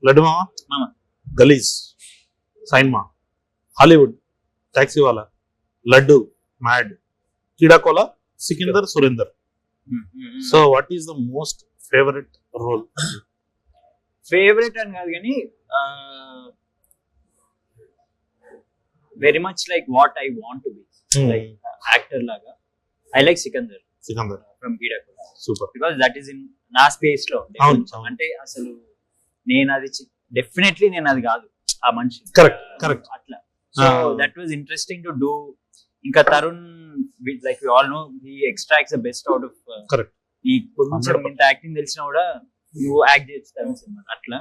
లడ్డు మామ, గలీజ్, Sainma, Hollywood, Taxiwaala, Laddu, mad, Keedaa Cola, Sikandar, Surender. So what is the most favourite role? Favourite అని కాదు కానీ very much like what I want to be like actor లాగా. I like Sikandar from Keedaa Cola. Super. Because that is in నా space లో. అంటే అసలు నేను అది డెఫినెట్లీ నేను అది కాదు ఆ మనిషి. కరెక్ట్. అట్లా. So that was interesting to do. ఇంకా Tarun like we all know he extracts the best out of. Correct. ఈ కొంచెం ఇంత యాక్టింగ్ తెలిసినా కూడా నువ్వు యాక్ట్ చేయొచ్చు తరుణ్ సినిమా. అట్లా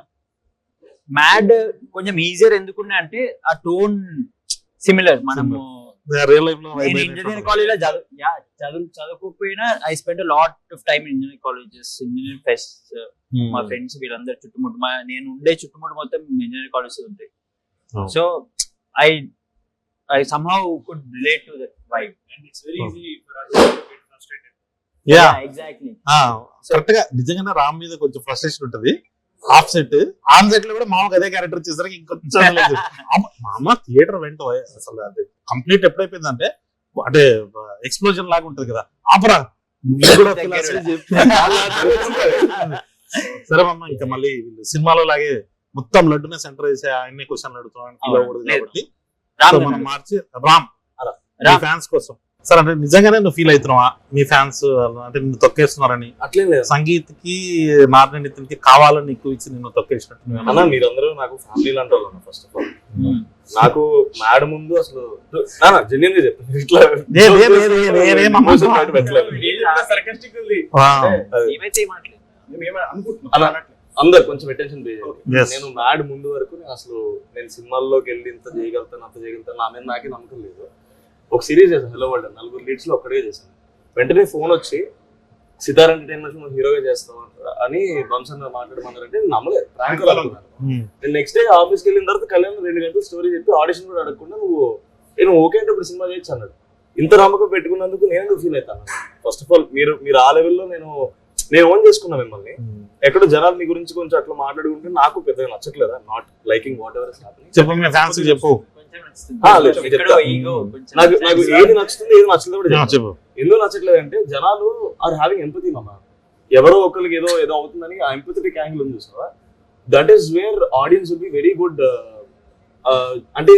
మ్యాడ్ కొంచెం ఈజియర్ ఎందుకున్నా అంటే ఆ టోన్ సిమిలర్. మనము ఇంజనీరింగ్ కాలేజ్ లో చదువుకోకపోయినా I spend lot of time in engineering colleges, engineering fest. మా ఫ్రెండ్స్ వీళ్ళందరూ చుట్టుముట్టు నేను ఉండే చుట్టుముట్టు మొత్తం ఇంజనీరింగ్ కాలేజెస్ ఉంటాయి. So I somehow could relate to that vibe, and it's very easy for us to get frustrated. Yeah, exactly. Correct గా నిజంగానే రామ్ మీద కొంచెం ఫ్రస్ట్రేషన్ ఉంటది. ఆఫ్ సెట్ ఆన్ సెట్ లో కూడా మామకు అదే క్యారెక్టర్ చేసరికి ఇంకొంచెం మామ థియేటర్ వెంట అసలు అది కంప్లీట్ ఎప్పుడైపోయిందంటే అంటే ఎక్స్ప్లోజన్ లాగా ఉంటది కదా. ఆపరా కూడా సరే మామ, ఇంకా మళ్ళీ సినిమాలో లాగే మొత్తం లడ్డునే సెంటర్ చేసే ఆయన్ని క్వశ్చన్లు అడుగుతాం కాబట్టి మనం మార్చి రామ్ ఫ్యాన్స్ కోసం సార్ అంటే నిజంగానే నువ్వు ఫీల్ అవుతున్నావా మీ ఫ్యాన్స్ అంటే నిన్ను తొక్కేస్తున్నారని? అట్లే లేదు. సంగీత్ కి నారాయణ నితిన్కి కావాలని ఎక్కువ ఇచ్చి నిన్ను తొక్కేసినట్టు అన్న. మీరందరూ నాకు ఫ్యామిలీ లాంటి వాళ్ళు. ఫస్ట్ ఆఫ్ ఆల్ నాకు మ్యాడ్ ముందు అసలు జెన్యూన్ గా చెప్తాను, ఇట్లా అందరు కొంచెం అటెన్షన్ పే చేయాలి. నేను మ్యాడ్ ముందు వరకు నేను సినిమాల్లోకి వెళ్ళి ఇంత చేయగలుగుతాను అంత చేయగలుగుతాను నా మీద నాకే నమ్మకం లేదు. ఒక సిరీస్ చేశాను హలో వరల్డ్, 4 లీడ్స్ లో ఒక్కడే చేశాను. వెంటనే ఫోన్ వచ్చి సితార్ ఎంటర్టైన్మెంట్స్ నువ్వు హీరోగా చేస్తావు అని వంశన్ మాట్లాడమన్నారంటే నేను నమ్మలేదు, ప్రాంక్ అనుకున్నాను. నేను నెక్స్ట్ డే ఆఫీస్కి వెళ్ళిన తర్వాత కళ్యాణ్ 2 గంటలు స్టోరీ చెప్పి ఆడిషన్ కూడా అడగకుండా నేను ఓకే అంటే ఇప్పుడు సినిమా చేయొచ్చు అన్నాడు. ఇంత నమ్మకం పెట్టుకున్నందుకు నేను ఫీల్ అవుతాను. ఫస్ట్ ఆఫ్ ఆల్ మీరు ఆ లెవెల్లో నేను ఓన్ చేసుకున్నా మిమ్మల్ని. ఎక్కడో జనాలు మీ గురించి కొంచెం అట్లా మాట్లాడుకుంటే నాకు పెద్దగా నచ్చట్లేదా, not liking whatever is happening. చెప్పు నాకు ఏది నచ్చుతుంది ఏది నచ్చలేదు కూడా చెప్పు. ఎందుకు నచ్చట్లేదు అంటే జనాలు ఆర్ హ్యావింగ్ ఎంపతి మామ. ఎవరో ఒకరికి ఏదో అవుతుందని ఆ ఎంపథెటిక్ యాంగిల్ ఉంది చూసావా, that is where audience will be very good. అంటే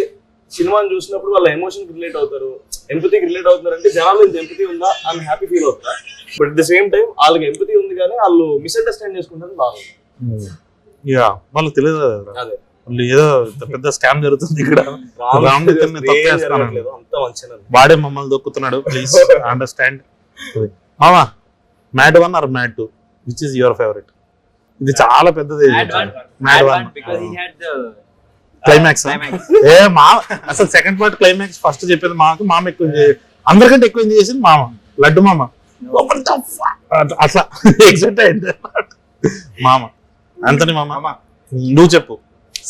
సినిమాని చూసినప్పుడు వాళ్ళ ఎమోషన్ కి రిలేట్ అవుతారు, ఎంపతికి రిలేట్ అవుతున్నారు అంటే జనాలు ఎంపతి ఉందా అని హ్యాపీ ఫీల్ అవుతారు. But at the same time వాళ్ళకి ఎంపతి ఉంది కానీ వాళ్ళు మిస్అండర్స్టాండ్ చేసుకుంటారు వాళ్ళకి తెలియదు. అదే ఏదో పెద్ద స్కామ్ జరుగుతుంది ఇక్కడ, వాడే మమ్మల్ని దొక్కుతున్నాడు. Please understand. మామా mad 1 or mad 2 which is your favourite? ఇది చాలా పెద్దది. Mad 1 climax. ఏ మా అసలు సెకండ్ పార్ట్ క్లైమాక్స్ ఫస్ట్ చెప్పేది మాకు. మామ ఎక్కువ అందరికంటే ఎక్కువ ఎంజాయ్ చేసింది మామ, లడ్డు మామ. అట్లా ఎగ్జైట్ అయింది మామ. అంతని మామ నువ్వు చెప్పు.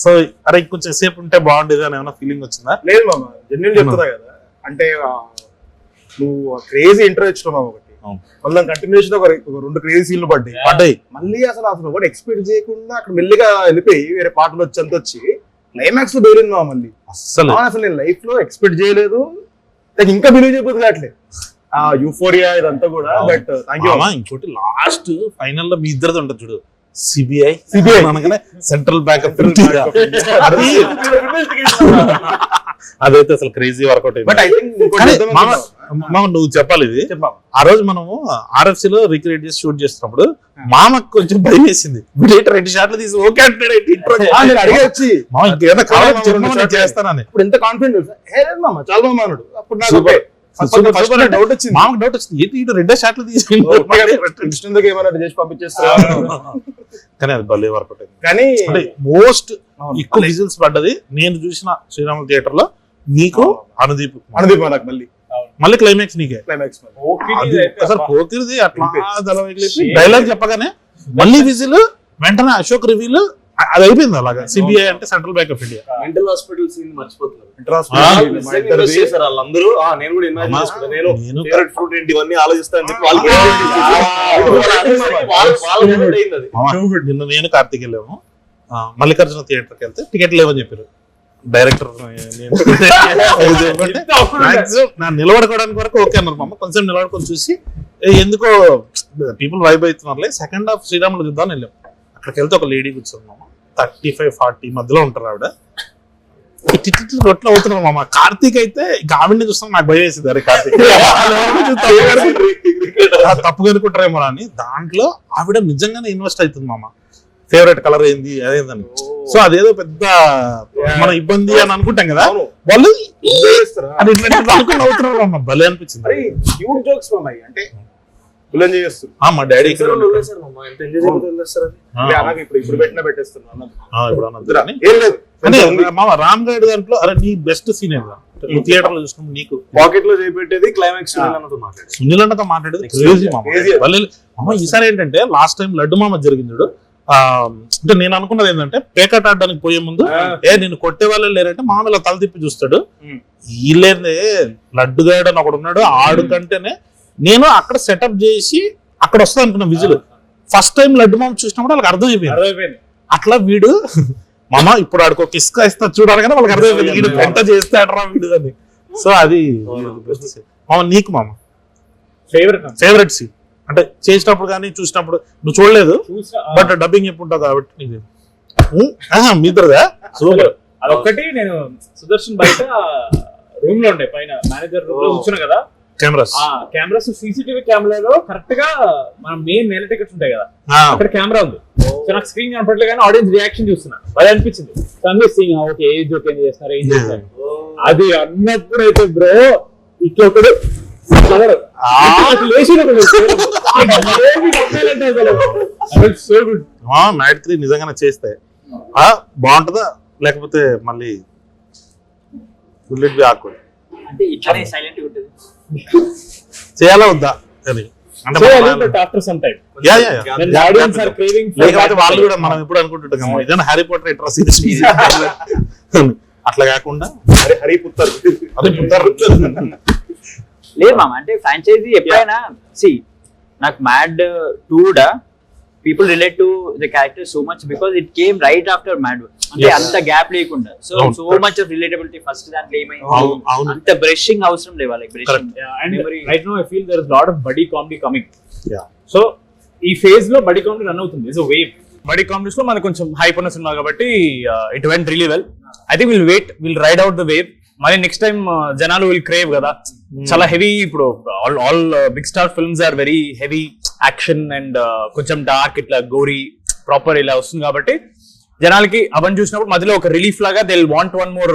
సో అరే కొంచెం సేపు ఉంటే బాగుండేది అని ఏమైనా ఫీలింగ్ వచ్చిందా? లేదు మామ, జెన్యూన్ చెప్తున్నా కదా. అంటే నువ్వు క్రేజీ ఇంటర్వ్యూ ఇచ్చినావు మామ ఒకటి, మళ్ళీ కంటిన్యూషన్ ఒక 2 క్రేజీ సీన్లు పడ్డాయి. మళ్ళీ అసలు ఒకటి ఎక్స్పెక్ట్ చేయకుండా అక్కడ మెల్లిగా వెళ్ళిపోయి వేరే పాటలు వచ్చి క్లైమాక్స్ లో బెయిలింది మామ. మళ్ళీ అసలు నేను లైఫ్ లో ఎక్స్పెక్ట్ చేయలేదు, ఇంకా బిలీవ్ చేయకపోతే అట్లే ఆ యూఫోరియా ఇదంతా కూడా. బట్ ఇంకోటి లాస్ట్ ఫైనల్ లో మీ ఇద్దరిది ఉంటుంది చూడు, సిబిఐ అనగానే సెంట్రల్ బ్యాంక్ ఆఫ్ ఇండియా, అదైతే అసలు క్రేజీ వర్కౌట్ అయింది. నువ్వు చెప్పాలి ఇది. ఆ రోజు మనము RFC లో రీక్రియేట్ చేసి షూట్ చేస్తున్నప్పుడు మామకు కొంచెం భయం వేసింది. 2 షాట్లు తీసి ఓకే అంటాడు చేస్తానని. ఇప్పుడు ఎంత కాన్ఫిడెంట్ మామ, చాలా మామ అన్నాడు. అప్పుడు నాకు డౌట్ వచ్చింది, మామకు డౌట్ వచ్చింది, ఏంటి 2 షాట్లు తీసి ఏమన్నా చేసి పంపించేస్తా. కానీ అది భలే వర్కౌట్ అయింది. కానీ మోస్ట్ ఎక్కువ విజిల్స్ పడ్డది నేను చూసిన శ్రీరాములు థియేటర్ లో నీకు అనుదీప్ నాకు మళ్ళీ క్లైమాక్స్ నీకే. అసలు పోకిరిది అట్లా డైలాగ్ చెప్పగానే మళ్ళీ విజిల్ వెంటనే అశోక్ రివ్యూలు అది అయిపోయింది. అలాగా సిబిఐ అంటే central bank of India. Mental hospital scene మర్చిపోతున్నారు. నిన్న నేను కార్తీక్ వెళ్ళాము. మల్లికార్జున థియేటర్కి వెళ్తే టికెట్ లేవని చెప్పారు డైరెక్టర్. నా నిలబడుకోవడానికి వరకు ఓకే అన్నారు మా అమ్మ. కొంచెం నిలబడుకొని చూసి ఎందుకో పీపుల్ వైబ్ అవుతున్నారులే, సెకండ్ హాఫ్ శ్రీరాములు చూద్దాం వెళ్ళాం. అక్కడికి వెళ్తే ఒక లేడీ కూర్చొని మామ 35-40 మధ్యలో ఉంటారు ఆవిడ. రొట్లు అవుతున్నారు మామ. కార్తీక్ అయితే ఇంకా ఆవిడని చూస్తాం నాకు భయం వేసింది. అరే కార్తీక్ తప్పు కనుకుంటారేమో అని. దాంట్లో ఆవిడ నిజంగానే ఇన్వెస్ట్ అవుతుంది మామ. ఫేవరెట్ కలర్ ఏంది అదేందని. సో అదేదో పెద్ద మన ఇబ్బంది అని అనుకుంటాం కదా, వాళ్ళు అవుతున్నారు అమ్మ. భలే అనిపించింది. అంటే మా డాడీ ఇప్పుడు పెట్టినా పెట్టేస్తున్నా మామ రామ్ గైడ్ దాంట్లో అరే నీ బెస్ట్ సీన్ ఏదా నువ్వు థియేటర్ లో చూసుకున్నావు? నీకు పాకెట్ లో చేపెట్టేది క్లైమాక్స్ సునీల్ అన్నతో మాట్లాడేది క్రేజీ మామ. ఈసారి ఏంటంటే లాస్ట్ టైం లడ్డు మామ జరిగింది చూడు. అంటే నేను అనుకున్నది ఏంటంటే పేకట్ ఆడడానికి పోయే ముందు నేను కొట్టే వాళ్ళు లేరంటే మామ ఇలా తల తిప్పి చూస్తాడు. వీళ్ళేందే లడ్డు గైడ్ అని ఒకడు ఉన్నాడు, ఆడు కంటేనే నేను అక్కడ సెటప్ చేసి అక్కడ వస్తా అనుకున్నా విజులు. ఫస్ట్ టైం లడ్డు మామ చూసినప్పుడు వాళ్ళకి అర్థమైపోయింది. అట్లా వీడు మామ ఇప్పుడు ఆడికి ఒక ఇసుక ఇస్తా చూడాలి కానీ వాళ్ళకి అర్థమైపోయింది వీడు పెంట చేస్తాడరా వీడు అని. సో అది మామ. నీకు మామ ఫేవరెట్ సీన్ అంటే చేసినప్పుడు కానీ చూసినప్పుడు? నువ్వు చూడలేదు బట్ డబ్బింగ్ ఎప్పుడు ఉంటుంది కాబట్టి నీకు మీద్దరుదా సూపర్. అదొక్కటి. నేను సుదర్శన్ బయట రూమ్ లో ఉండే పైన మేనేజర్ రూమ్ లో కూర్చున్నా కదా, కెమెరాస్ సీసీటీవీ కెమెరాలో కరెక్ట్ గా మన మెయిన్ నెల టికెట్స్ ఉంటాయి కదా, అక్కడ కెమెరా ఉంది. సో నాకు స్క్రీన్ కనపడలేదు కానీ ఆడియన్స్ రియాక్షన్ చూస్తున్నా, బాగా అనిపించింది. ఓకే ఏ జోక్ ఏం చేస్తారు ఏం చేస్తారు అది అన్నప్పుడు అయితే బ్రో ఇట్లా ఒకడు నైట్ 3 నిజంగానే చేస్తే బాగుంటుందా లేకపోతే మళ్ళీ అంటే ఇట్లానే సైలెంట్ ఉంటుంది చేయాలా వద్దా అని లేకపోతే వాళ్ళు కూడా మనం ఎప్పుడు అనుకుంటుంటాం ఇదైనా హ్యారీ పాటర్ ఎట్రా అట్లా కాకుండా హరి పుత్తర్ లేదు మామ. అంటే ఫ్రాంచైజీ ఎప్పుడైనా నాకు Mad 2 people relate to the character so much because it came right after Mad. అంటే అంత గ్యాప్ లేకుండా so much of relatability. First దాంట్లో ఏమైంది అంత బ్రషింగ్ అవసరం లేదు వాళ్ళకి. Right now I feel there is lot of buddy comedy coming. So ఈ ఫేజ్ లో బడీ కామెడీ రన్ అవుతుంది. It's a wave. Buddy comedies లో మనకు కొంచెం హైప్ ఉన్న సినిమా కాబట్టి it went really well. I think will ride out the wave. మళ్ళీ నెక్స్ట్ టైం జనాలు విల్ క్రేవ్ కదా. చాలా హెవీ. ఇప్పుడు all big star films are very heavy action and కొంచెం డార్క్ ఇట్లా గోరీ ప్రాపర్ ఇలా వస్తుంది కాబట్టి జనాలకి అవన్నీ చూసినప్పుడు మధ్యలో ఒక రిలీఫ్ లాగా they want one more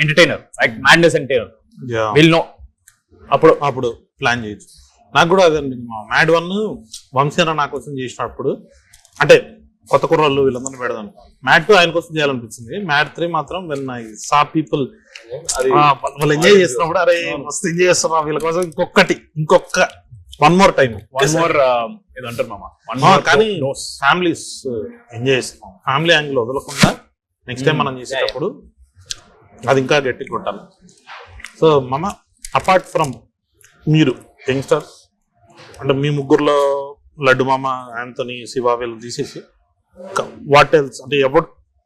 entertainer like madness entertainer will know. అప్పుడు ప్లాన్ చేయొచ్చు. నాకు కూడా అదే మ్యాడ్ 1 వంశీరా నా కోసం చేసినప్పుడు అంటే కొత్త కుర్రాళ్ళు వీళ్ళందరినీ పెడదాం. మ్యాడ్ 2 ఆయన కోసం చేయాలనిపించింది. మ్యాడ్ 3 మాత్రం వెన్ ఐ సా పీపుల్ వాళ్ళు ఎంజాయ్ చేస్తున్నప్పుడు అరే మస్తు ఎంజాయ్ చేస్తున్నా వీళ్ళ కోసం ఇంకొక వన్ మోర్ టైం ఏదంటారు మామ. కానీ ఫ్యామిలీస్ ఎంజాయ్ చేస్తున్నాం. ఫ్యామిలీ యాంగిల్ వదలకుండా నెక్స్ట్ టైం మనం చేసేటప్పుడు అది ఇంకా గట్టిగా కొట్టాలి. సో మామ అపార్ట్ ఫ్రమ్ మీరు యంగ్స్టర్స్ అంటే మీ ముగ్గురులో లడ్డు మామ, యాంథనీ, శివ వీళ్ళు తీసేసి వాట్ ఎల్స్ అంటే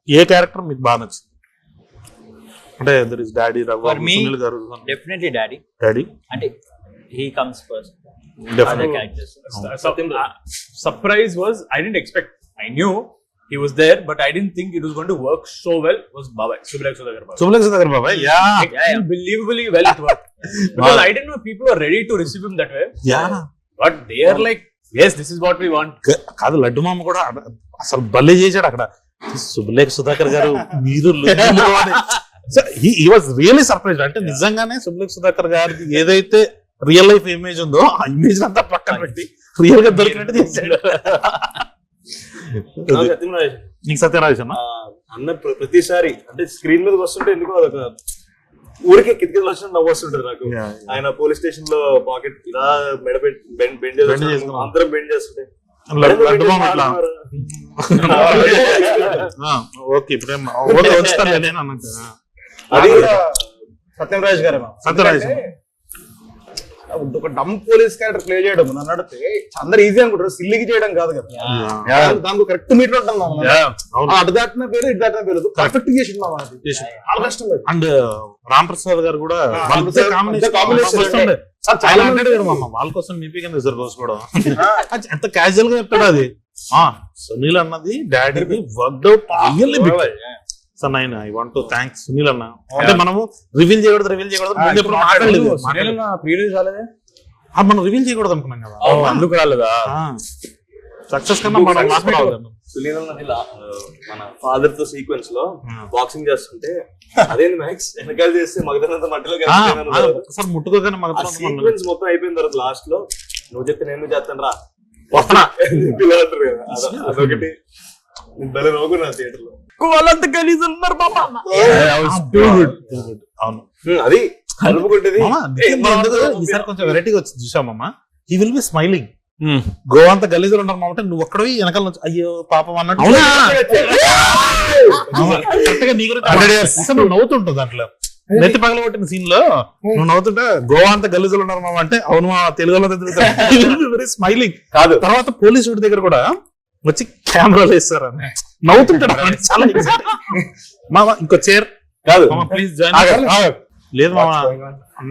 ఏ క్యారెక్టర్ మీకు బాగా నచ్చింది? అంటే there is daddy Raghu Sunil garu. Definitely daddy. అంటే he comes first. Other characters. Surprise was I didn't expect. I knew he was there, but I didn't think it was going to work so well. Was Babai Sublek Sudhakar Babai. Yeah. Unbelievably well it worked. Because I didn't know people were ready to receive him that way. Yeah. But they are like, yes, this is what we want. కాదు లడ్డు మామ కూడా అసలు భలే చేశాడు అక్కడ. సుబ్లేఖ్ సుధాకర్ గారు మీరు he was really surprised. అంటే నిజంగానే సుబ్లేఖ్ సుధాకర్ గారికి ఏదైతే రియల్ లైఫ్ ఇమేజ్ ఉందో ఆ ఇమేజ్ అంతా పక్కన పెట్టి రియల్ గా దొరికినట్టు చేశాడు. నీకు సత్యరాజ్ అన్న ప్రతిసారి అంటే స్క్రీన్ మీద వస్తుంటే ఎందుకో అదొక ఊరికే కిటికీలు వచ్చినట్టు నవ్వు వస్తుంటది నాకు. ఆయన పోలీస్ స్టేషన్ లో పాకెట్ ఇలా బెండ్ చేస్తుంటే అందరం బెండ్ చేస్తుంటే ఓకే ఇప్పుడు అది సత్యరాజ్ గారు. సత్యరాజ్ ఒక డమ్ పోలీస్ క్యారెక్టర్ ప్లే చేయడం నన్ను అడిగితే అందరు ఈజీ అనుకుంటారు, సిల్లికి చేయడం కాదు కదా. దానికి కరెక్ట్ మీటర్ ఉంటాం అటు దాటిన పేరు ఇటు దాటిన పేరు పర్ఫెక్ట్ చేసింది మామ, అది చాలా కష్టం. అండ్ రామ్ ప్రసాద్ గారు కూడా చాలా వాళ్ళ కోసం కూడా ఎంత క్యాజువల్ గా చెప్తాడు అది. సునీల్ అన్నది డాడీకి work out sir. Nine I want to thanks Sunil అన్న. అంటే మనము రివీల్ చేయకూడదు మనం రివీల్ చేయకూడదు అనుకున్నాం కదా, అందుకు రాలేదా సక్సెస్ కన్నా మనం మాట్లాడాలి. సునీల్ అన్నది మన ఫాదర్ తో సీక్వెన్స్ లో బాక్సింగ్ చేస్తుంటే అదేంది మ్యాక్స్ వెనకాల చేస్తే మగదనంత మట్టిలో సార్ ముట్టుకోగానే సీక్వెన్స్ మొత్తం అయిపోయిన తర్వాత లాస్ట్ లో నువ్వు చెప్తే నేను చేస్తాను రా వస్తున్నా పిల్లలంటారు కదా, అదొకటి భలే నవ్వుకున్నా థియేటర్ లో. వాళ్ళంతా గలీజ్ ఉన్నారు అది కలుపుకుంటేది ఈసారి కొంచెం వెరైటీగా వచ్చి చూసామమ్మా. He will be smiling. Goa అంతా గలీజులు ఉంటారు అంటే నువ్వు ఒక్కడవి వెనకాల నుంచి అయ్యో పాపం అన్నట్టు నువ్వు నవ్వుతుంటావు దాంట్లో. నెత్తి పగలగొట్టిన సీన్ లో నువ్వు నవ్వుతుంటే గోవా అంతా గలీజులు ఉన్నారు మామ అంటే అవును మా తెలుగులో వెరీ స్మైలింగ్ కాదు. తర్వాత పోలీస్ వాడి దగ్గర కూడా వచ్చి కెమెరాలు వేస్తారు అని నవ్వుతుంటాడు చాలా. మామ ఇంకో చైర్ కాదు ప్లీజ్ జాయిన్. లేదు మామ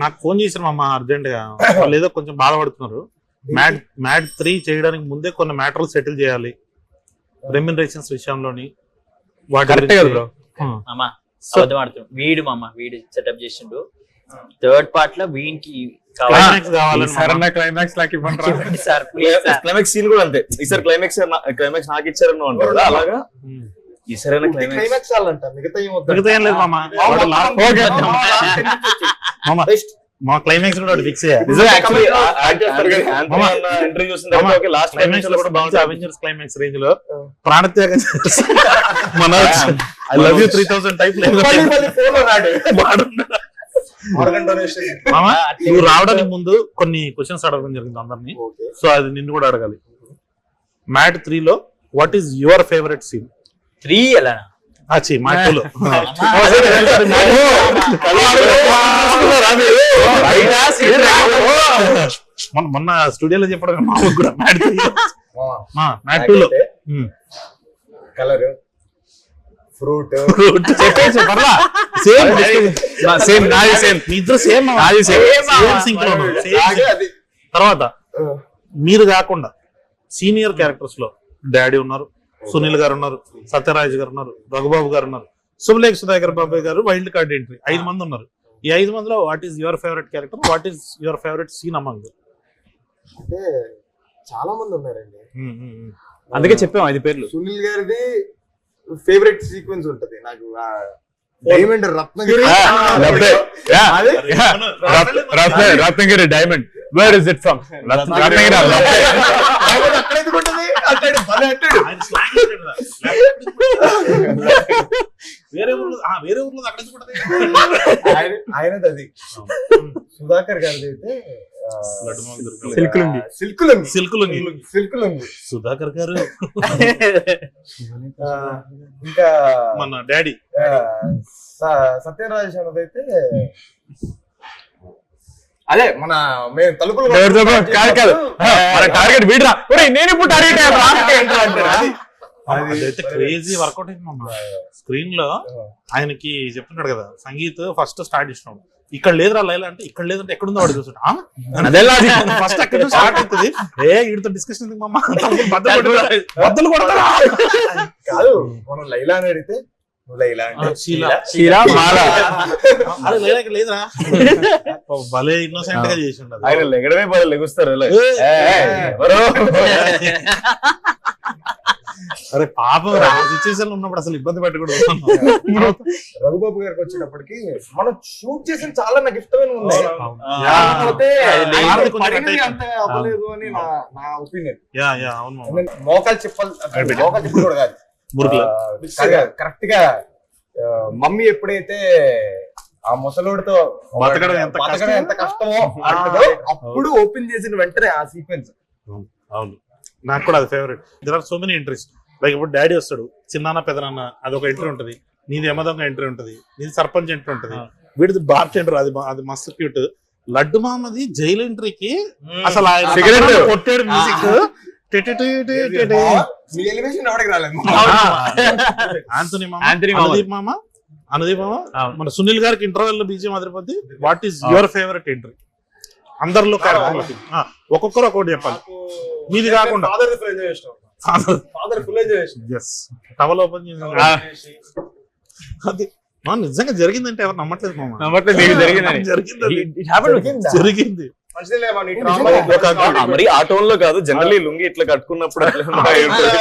నాకు ఫోన్ చేశారు మామ అర్జెంట్ గా, వాళ్ళు ఏదో కొంచెం బాధపడుతున్నారు. మ్యాడ్ 3 చేయడానికి ముందే కొన్ని మ్యాటర్లు సెటిల్ చేయాలి రెమ్యునరేషన్స్ విషయంలోని. కరెక్టే కదా బ్రో. వీడు సెటప్ చేసిండు థర్డ్ పార్ట్ లో వీనికి క్లైమాక్స్ కావాలి. క్లైమాక్స్ నాకు ఇవ్వండి సార్. క్లైమాక్స్ సీన్ కూడా అంతే. ఈసారి క్లైమాక్స్ నాకు ఇచ్చారని అంటారు అలాగా. ఈసారి క్లైమాక్స్ చాలంట, మిగతా మిగతా ఏం లేదు మామ. మా క్లైమాక్స్ కూడా ఫిక్స్ అవెంజర్స్ క్లైమాక్స్ రేంజ్ లో ప్రాణత్యాగం మన ఐ లవ్ యూ 3000 టైప్ నువ్వు రావడానికి ముందు కొన్ని క్వశ్చన్స్ అడగడం జరిగింది అందరినీ, సో అది నిన్ను కూడా అడగాలి. మ్యాడ్ 3 లో what is your favourite scene? 3 ఎలా మ్యాడ్ 2 లో మొన్న స్టూడియోలో చెప్పడం మామూలు కూడా మ్యాడ్ 2 లో కలర్ ఫ్రూట్ తర్వాత మీరు కాకుండా సీనియర్ క్యారెక్టర్స్ లో డాడీ ఉన్నారు, సునీల్ గారు ఉన్నారు, సత్యరాజ్ గారు ఉన్నారు, రఘుబాబు గారు ఉన్నారు, శుభలేఖ సుధాకర్ బాబాయ్ గారు, వైల్డ్ కార్డ్ ఎంట్రీ. 5 మంది ఉన్నారు. ఈ 5 మందిలో what is your favourite character, what is your favourite scene among? అంటే చాలా మంది ఉన్నారండి, అందుకే చెప్పాము 5 పేర్లు. సునీల్ గారిది ఫేవరెట్ సీక్వెన్స్ ఉంటది నాకు, diamond Ratnagiri. Ratnagiri diamond, where is it from? Ratnagiri ఆయనది అది. సుధాకర్ గారిది అయితే సిల్కులుంగి సుధాకర్ గారు. ఇంకా మన డాడీ సత్యరాజ్ అన్నదైతే అదే మన మేము తలుపులు టార్గెట్ వీడరా, నేను ఇప్పుడు టార్గెట్ అదైతే క్రేజీ వర్కౌట్ అయింది మమ్మ. స్క్రీన్ లో ఆయనకి చెప్తున్నాడు కదా సంగీత్ ఫస్ట్ స్టార్ట్ చేసినాడు, ఇక్కడ లేదురా లైలా అంటే ఇక్కడ లేదంటే ఎక్కడుందో వాడు చూసాడు. ఫస్ట్ అక్కడ స్టార్ట్ అవుతుంది. వీడితో డిస్కషన్ మమ్మ బద్దలు కొడతారా కాదు, మనం లైలా అని అడిగితే లేదురా భలే ఇన్నోసెంట్ గా చేసి ఉండదు. ఆయన లెగడమే భలే లెగుస్తారు. అరే పాపం సిచ్యువేషన్ ఉన్నప్పుడు అసలు ఇబ్బంది పెట్టకూడదు. రఘుబాబు గారికి వచ్చేటప్పటికి మనం షూట్ చేసిన చాలా నాకు ఇష్టమైన ఉన్నాయి, అవ్వలేదు అని నా ఒపీనియన్. మోకాలు చెప్పాలి కూడా కాదు, కరెక్ట్ గా మమ్మీ ఎప్పుడైతే ఆ ముసలోడితో బతకడం ఎంత కష్టమో అప్పుడు ఓపెన్ చేసిన వెంటనే ఆ సీక్వెన్స్. అవును, నాకు కూడా అది favourite. There are so many entries. Like ఇప్పుడు డాడీ వస్తాడు, చిన్నాన్న పెదనాన్న అదొక ఎంట్రీ ఉంటది, నీది యమదొంగ ఎంట్రీ ఉంటది, నీది సర్పంచ్ ఎంట్రీ ఉంటది, వీడిది బార్ టెండర్ అది మస్తు క్యూట్. లడ్డు మామది జైలు ఎంట్రీకి అసలు ఆయన Cigarette. కొట్టాడు మ్యూజిక్ మీ ఎలివేషన్ ఎవరికి రాలేదు ఆంథోనీ మామ Anthony మామ. అనుదీప్ మామ అవును. మన సునీల్ గారికి ఇంటర్వెల్ లో బీజం అదిరిపోద్ది. What is your favourite entry అందరిలో ఒక్కొక్కరు ఒక్కొక్కటి చెప్పాలి మీది కాకుండా. ఫాదర్ ఫుల్ ఎంజాయ్ చేసినాం ఫాదర్ ఫుల్ ఎంజాయ్ చేసినాం ఎస్ టవల్ ఓపెన్ అది నిజంగా జరిగిందంటే ఎవరు నమ్మట్లేదు మామ. నమ్మట్లేదు మీకు జరిగిందని. జరిగింది అది. It happened. జరిగింది మరి ఆ టోన్ లో కాదు, జనరల్లీ లుంగి ఇట్లా కట్టుకున్నప్పుడు అట్లా ఉంటుంది.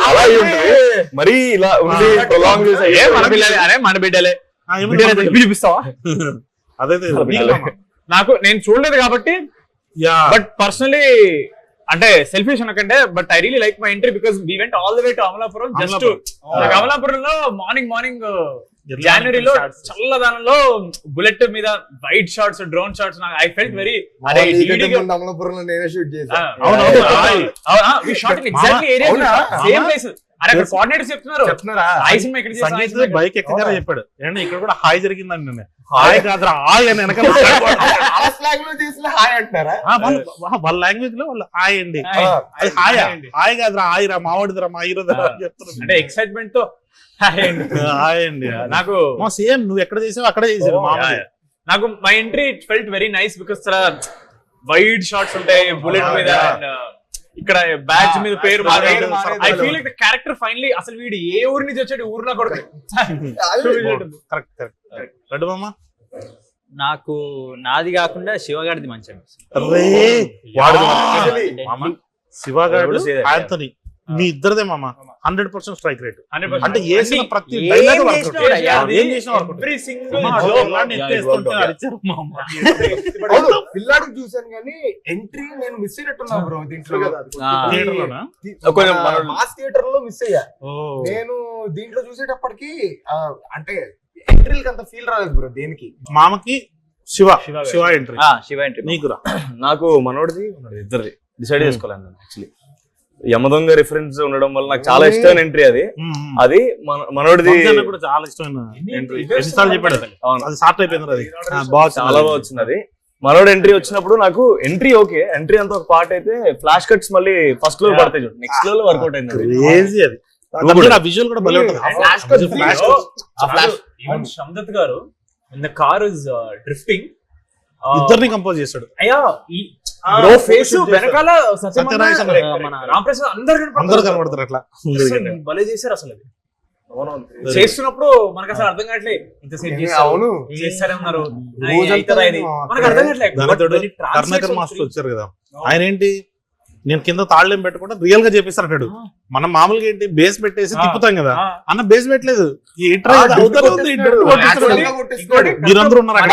అలా అయి ఉంటుంది. మరి ఇలా ఉండి ప్రొలాంగ్ చేసి ఏ మన పిల్లలే, అరే మన బిడ్డలే. ఆ, ఏమన్నా బిడ్డలే చూపిస్తావా? అదైతే నాకు నేను చూడలేదు కాబట్టి యా బట్ పర్సనలీ అంటే సెల్ఫిష్ అనకంటే but I really like my entry because we went all the way to Amalapuram just అమలాపురంలో మార్నింగ్ జనవరిలో చల్లదనంలో బుల్లెట్ మీద white shots drone shots I felt very అమలాపురంలో నేనే షూట్ చేశాను ఎగ్జాక్ట్లీ ఏరియా సేమ్ ప్లేస్ అరే అక్కడ కోఆర్డినేటర్స్ చెప్తున్నారు హాయ్ సినిమా ఇక్కడ సంగీత్ బైక్ ఎక్కగానే చెప్పాడు ఏంటంటే ఇక్కడ కూడా హాయ్ జరిగిందండి నేను హాయ్ కాదురా హాయ్ అని వెనకాల హాయ్ అంటారా వాళ్ళ లాంగ్వేజ్ లో వాళ్ళు హాయ్ అండి అది హాయ్ హాయ్ కాదురా హాయ్ రా మావాడిదిరా మా హీరో చెప్తున్నారు అంటే ఎక్సైట్మెంట్ తో హాయ్ అండి నాకు సేమ్ నువ్వు ఎక్కడ చేసావు అక్కడే చేసావు నాకు my entry felt very nice because చాలా వైడ్ షాట్స్ ఉంటాయి బుల్లెట్ మీద and, ఇక్కడ బ్యాచ్ మీద పేరు I feel like the character finally అసలు వీడు ఏ ఊరి నుంచి వచ్చాడు ఊర్లో కొడుకు కరెక్ట్ కరెక్ట్ రెడ్డి మామ నాకు నాది కాకుండా శివగాడిది మంచి రే వాడు మామ శివగాడు ఆంథోనీ మీ ఇద్దరిదే మామ 100% స్ట్రైక్ రేట్ అంటే వేసిన ప్రతి డైలాగ్ ఏం చేసినా ఎవ్రీ సింగిల్ పిల్లాడికి చూసాను కానీ ఎంట్రీ నేను మిస్ అయినట్టున్నా బ్రో దీంట్లో మాస్ థియేటర్ లో మిస్ అయ్యా నేను దీంట్లో చూసేటప్పటికి అంటే ఎంట్రీలకి అంత ఫీల్ రాలేదు బ్రో దేనికి మామకి శివ ఎంట్రీ శివ ఎంట్రీ నీకురా నాకు మనోడిది ఇద్దరిది డిసైడ్ చేసుకోలేను నేను యాక్చువల్లీ. యమదొంగ రిఫరెన్స్ ఉండడం వల్ల నాకు చాలా ఇష్టమైన ఎంట్రీ అది మనోడిది కూడా చాలా ఇష్టమైన ఎంట్రీ ఎన్నిసార్లు చెప్పాడు అది సార్ట్ అయిపోయింది అది బాగా చాలా బాగా వచ్చింది అది. మనోడు ఎంట్రీ వచ్చినప్పుడు నాకు ఎంట్రీ ఓకే, ఎంట్రీ అంతా ఒక పార్ట్ అయితే ఫ్లాష్ కట్స్ మళ్ళీ ఫస్ట్ లో పడతాయి చూడు, నెక్స్ట్ లో వర్కౌట్ అయింది. క్రేజీ అది విజువల్ కూడా భలే ఉంటుంది. శందత్ గారు in the car is drifting ఇద్దరిని కంపోజ్ చేశాడు. అయ్యా బ్రో ఫేస్ వెనకాల సత్యనారాయణ మన రామప్రసాద్ అందరు కనబడతారు అట్లా భలే చేశారు అసలు. అది చేస్తున్నప్పుడు మనకు అసలు అర్థం కావట్లేదు ఇంతసేపు అవును చేస్తారే ఉన్నారు మనకు అర్థం కావట్లేదు. కర్ణాకర్ మాస్టర్ వచ్చారు కదా, ఆయన ఏంటి నేను కింద తాళ్ళేం పెట్టకుండా రియల్ గా చేపిస్తారు అంటాడు. మనం మామూలుగా ఏంటి బేస్ పెట్టేసి తిప్పుతాం కదా, అన్న బేస్ పెట్టలేదు మీరందరూ ఉన్నారు అక్కడ,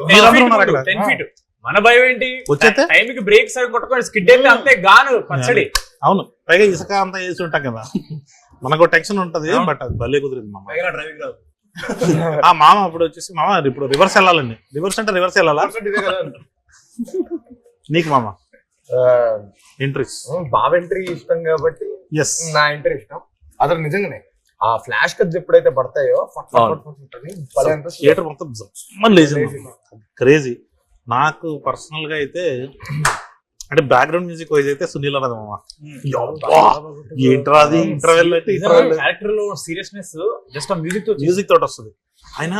మీరందరూ ఉన్నారు అక్కడ. 10 feet మన భయం ఏంటి వచ్చేస్తే టైంకి బ్రేక్ సరి కొట్టుకొని స్కిడ్ అయితే అంతే గాను పచ్చడి. అవును పైగా ఇసుక అంతా వేసి ఉంటాం కదా, మనకు టెన్షన్ ఉంటది. బట్ అది భలే కుదిరింది మామ. డ్రైవింగ్ రాదు ఆ మామ ఇప్పుడు వచ్చేసి మామ ఇప్పుడు రివర్స్ వెళ్ళాలండి. రివర్స్ అంటే రివర్స్ వెళ్ళాలా నీకు మామ ఎంట్రీస్? బాబు ఎంట్రీ ఇష్టం కాబట్టి ఎస్ నా ఎంట్రీ ఇష్టం. అసలు నిజంగానే ఆ ఫ్లాష్ కట్స్ ఎప్పుడైతే పడతాయో థియేటర్ మొత్తం క్రేజీ. నాకు పర్సనల్ గా అయితే అంటే బ్యాక్గ్రౌండ్ మ్యూజిక్ వైజ్ అయితే సునీల్ అన్నది మామ. ఏంట్రా అది ఇంటర్వెల్ అంటే క్యారెక్టర్ లో సీరియస్నెస్ జస్ట్ మ్యూజిక్ తో మ్యూజిక్ తోటి వస్తుంది. ఆయన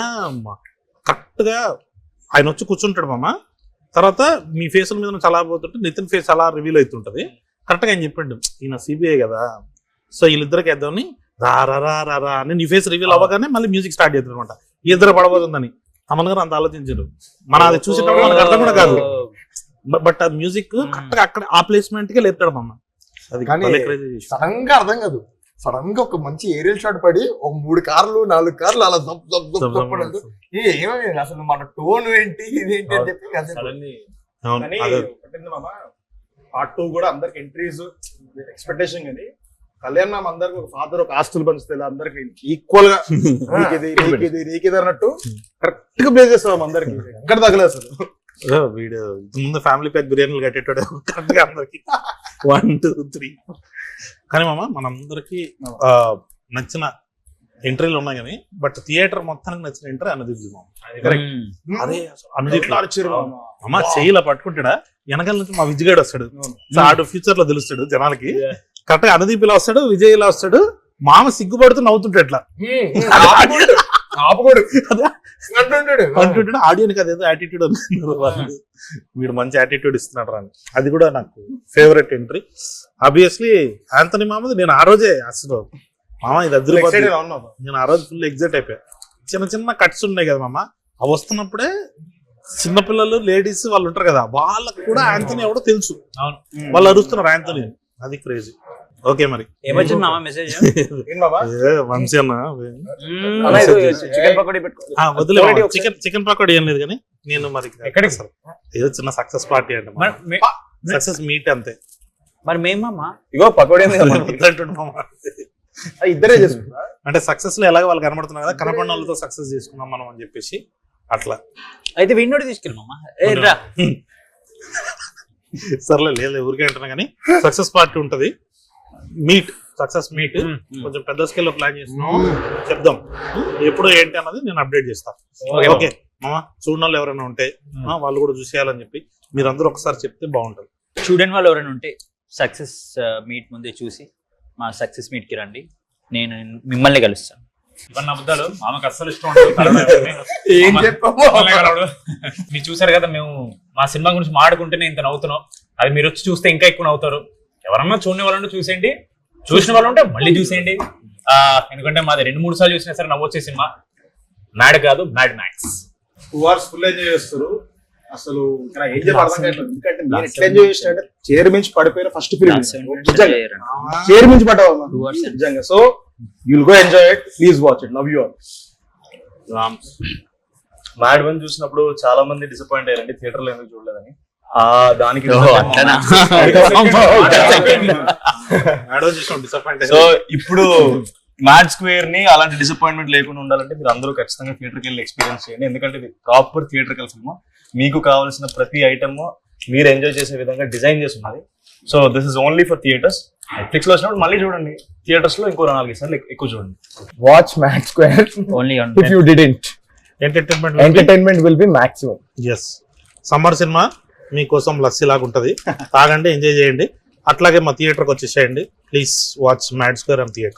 కరెక్ట్ గా ఆయన వచ్చి కూర్చుంటాడు మామ. తర్వాత మీ ఫేస్ మీద చాలా పోతుంటే నితిన్ ఫేస్ అలా రివీల్ అవుతుంటది. కరెక్ట్ గా ఆయన చెప్పండి ఈయన సిబిఐ కదా, సో వీళ్ళిద్దరికి వేద్దామని రా రా రా రా రా అని నీ ఫేస్ రివీల్ అవ్వగానే మళ్ళీ మ్యూజిక్ స్టార్ట్ చేస్తారు అనమాట. ఇద్దరు పడబోతుందని తమన్ గారు అంత ఆలోచించారు. మన అది చూసేటప్పుడు మనకు అర్థం కూడా కాదు. బట్ ఆ మ్యూజిక్ కరెక్ట్ గా అక్కడ ఆ ప్లేస్మెంట్ కి లేపుతాడు మమ్మ. అది సడన్ గా అర్థం కాదు, సడన్ గా ఒక మంచి ఏరియల్ షాట్ పడి ఒక 3 కార్లు 4 కార్లు అలా ఏమైంది అసలు మన టోన్ ఏంటి ఇదేంటి అని చెప్పి పార్ట్ 2 కూడా అందరికి ఎంట్రీస్ ఎక్స్పెక్టేషన్ కానీ కళ్యాణ్ మామ అందరికి ఒక ఫాదర్ ఒక ఆస్తులు పంచుతాయి అందరికి ఈక్వల్ గా నీకిది అన్నట్టు కరెక్ట్ గా ప్లే చేస్తాం అందరికి ఎక్కడ తగలేదు అసలు. వీడియో ముందు ఫ్యామిలీ ప్యాక్ బిర్యానీలు కట్టేటాడు కరెక్ట్ గా అందరికి 1 2 3. కానీ మామ మనందరికి నచ్చిన ఎంట్రీలు ఉన్నాయి కానీ బట్ థియేటర్ మొత్తానికి నచ్చిన ఎంట్రీ అనుదీప్ మామ. అదే అనుదీప్ అమ్మ చెయ్యిలా పట్టుకుంటాడా వెనకాల నుంచి మా విజయ్ గడు వస్తాడు. సో ఆడు ఫ్యూచర్ లో తెలుస్తాడు జనాలకి. కరెక్ట్ గా అనుదీప్ ఇలా వస్తాడు, విజయ్ ఇలా వస్తాడు. మామ సిగ్గుపడుతూ నవ్వుతుంటాడు ఇట్లా అంటుంటాడు. ఆడియన్కి అదేదో యాటిట్యూడ్ అనుకున్నారు. వీడు మంచి యాటిట్యూడ్ ఇస్తున్నాడు అని. అది కూడా నాకు ఫేవరెట్ ఎంట్రీ. ఆబ్వియస్లీ ఆంథనీ మామది నేను ఆ రోజే అసలు మామ ఇది అద్దరిపోతుంది. నేను ఆ రోజు ఫుల్ ఎగ్జైట్ అయిపోయా. చిన్న చిన్న కట్స్ ఉన్నాయి కదా మామ, అవి వస్తున్నప్పుడే చిన్నపిల్లలు లేడీస్ వాళ్ళు ఉంటారు కదా, వాళ్ళకు కూడా ఆంథనీ ఎవడో తెలుసు. వాళ్ళు అరుస్తున్నారు ఆంథనీ. అది క్రేజీ. ఓకే మరి ఏమొచ్చింది మామ మెసేజ్? వంశీ అన్న చికెన్ పకోడీ పెట్టుకో. వదిలే చికెన్ పకోడీ ఏం లేదు కానీ నేను మరి ఎక్కడికి సార్ ఏదో చిన్న సక్సెస్ పార్టీ అంటే సక్సెస్ మీట్ అంతే. మరి మేమమ్మా ఇగో పకోడీ ఇద్దరే చేసుకుంటా అంటే సక్సెస్ లో ఎలాగో వాళ్ళు కనబడుతున్నారు కదా, కనపడిన వాళ్ళతో సక్సెస్ చేసుకున్నాం మనం అని చెప్పేసి అట్లా. అయితే విన్నోడి తీసుకెళ్ళమమ్మా. రా సర్లే లేదు ఊరికే అంటున్నా కానీ సక్సెస్ పార్టీ ఉంటది. మీట్ సక్సెస్ మీట్ కొంచెం పెద్ద స్కేల్ లో ప్లాన్ చేస్తున్నాం, చెప్దాం ఎప్పుడు ఏంటి అన్నది నేను అప్డేట్ చేస్తాను. ఓకే మామ చూడని వాళ్ళు ఎవరైనా ఉంటే వాళ్ళు కూడా చూసేయాలని చెప్పి మీరందరూ ఒకసారి చెప్తే బాగుంటది. చూడని వాళ్ళు ఎవరైనా ఉంటే సక్సెస్ మీట్ ముందే చూసి మా సక్సెస్ మీట్ కి రండి, నేను మిమ్మల్ని కలుస్తాను. ఇవన్న అబద్ధాలు మామకు అస్సలు ఇష్టం ఉండదు. మీరు చూసారు కదా, మేము మా సినిమా గురించి మాట్లాడుకుంటేనే ఇంత నవ్వుతున్నాం. అది మీరు వచ్చి చూస్తే ఇంకా ఎక్కువ నవ్వుతారు. ఎవరన్నా చూడని వాళ్ళంటే చూసేయండి, చూసిన వాళ్ళు ఉంటే మళ్ళీ చూసేయండి. ఎందుకంటే మాది 2-3 సార్లు చూసినా సరే నవ్వొచ్చే సినిమా. మ్యాడ్ కాదు, mad max. 2 hours full enjoy చేస్తారు. అసలు ఇక్కడ ఏం చెప్పాలి అర్థం కావట్లేదు. ఎందుకంటే నేను ఎట్లా ఎంజాయ్ చేసినట్టే చైర్ మించి పడిపోయిన ఫస్ట్ ఫిల్మ్ చైర్ మించి పడ్డావు నిజంగా. So you'll go enjoy it, please watch it, love you all. Mad 1 చూసినప్పుడు చాలా మంది డిసప్పాయింట్ అయ్యారండి థియేటర్ లో ఎందుకు చూడలేదని. దానికి సో ఇప్పుడు మ్యాడ్ స్క్వేర్ ని అలాంటి డిసప్పాయింట్మెంట్ లేకుండా ఉండాలంటే మీరు అందరూ ఖచ్చితంగా థియేటర్కి వెళ్ళి ఎక్స్పీరియన్స్ చేయండి. ఎందుకంటే ఇది ప్రాపర్ థియేటర్కల్ సినిమా. మీకు కావాల్సిన ప్రతి ఐటమ్ మీరు ఎంజాయ్ చేసే విధంగా డిజైన్ చేసి ఉన్నది. So this is only for theatres. Netflix లో వచ్చినప్పుడు మళ్ళీ చూడండి, థియేటర్స్ లో ఇంకో 4 సార్లు ఎక్కువ చూడండి. Watch Mad Square. Only If you didn't, entertainment will be maximum. Yes summer సినిమా మీకోసం లస్సీ లాగా ఉంటది, తాగండి ఎంజాయ్ చేయండి. అట్లాగే మా థియేటర్కి వచ్చేసేయండి. Please watch mad square and theatre.